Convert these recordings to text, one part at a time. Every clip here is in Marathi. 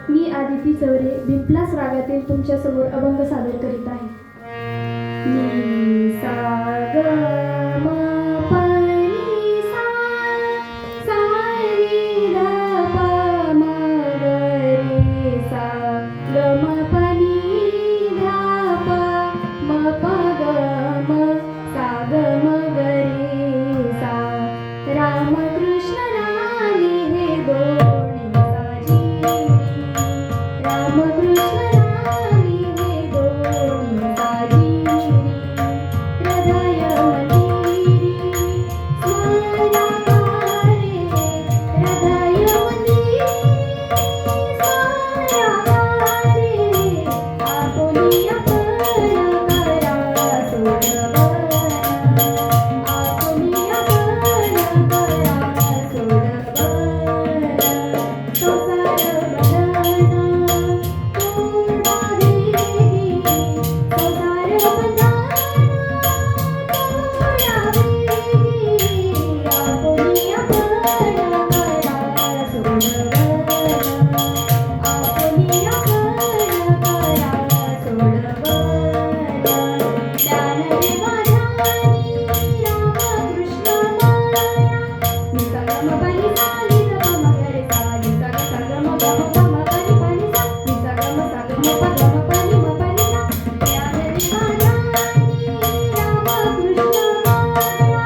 मी आदिती चौरे भिंपलास रागातील तुमच्यासमोर अभंग सादर करीत आहे. नि सा ग म प नि सा सा नि ध प म ग रे सा ग म प नि ध प म प ग म सा ग म ग रे सा. रामकृष्ण नामे हे दोन्ही साजी, रामकृष्ण नामे हे दोन्ही साजी. हृदय मंदिरी स्मराकारे, हृदय मंदिरी स्मराकारे. आपुनी आपण करा सोडवना, आपुनी आपण करा सोडवना. संसार बंधना तोडा वेगी, संसार बंधना तोडा वेगी. आपुनी आपण करा सोडवना, आपुनी आपण करा सोडवना. ज्ञानदेवा ध्यानी रामकृष्ण माया, निसा ग म प नि सा नि ध प म ग रे सा. निसा ग सा ग म ग म प म प नि प नि सा. निसा ग म सा ग म प ग म प नि म प नि सा. ज्ञानदेवा ध्यानी रामकृष्ण माया,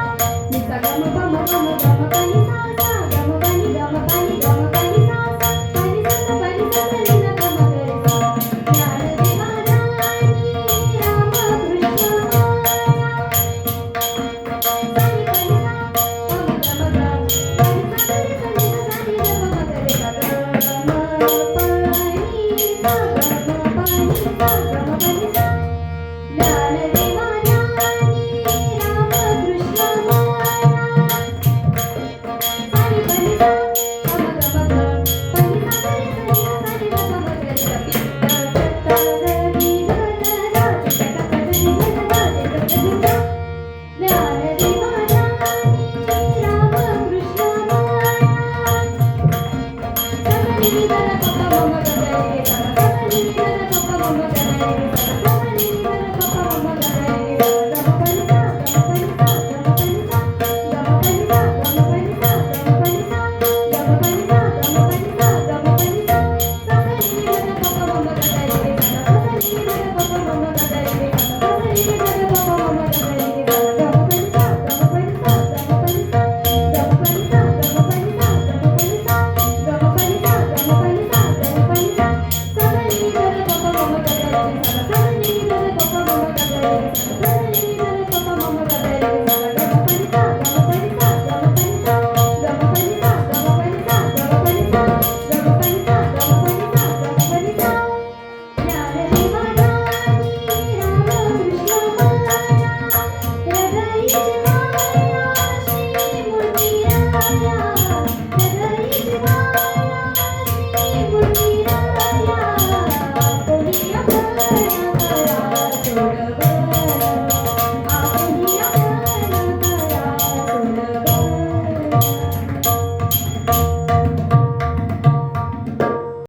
निसा ग म प म प म ग म प नि सा सा ग म प नि ग म प नि ग म प नि सा सा प नि सा सा प नि सा सा नि ध प म ग रे सा. ज्ञानदेवा ध्यानी रामकृष्ण माया, सा नि प नि सा प म ग म ग प नि सा ग रे सा नि ध सा नि ध प म ग रे सा. ग म प नि सा ग म प नि सा ग म प नि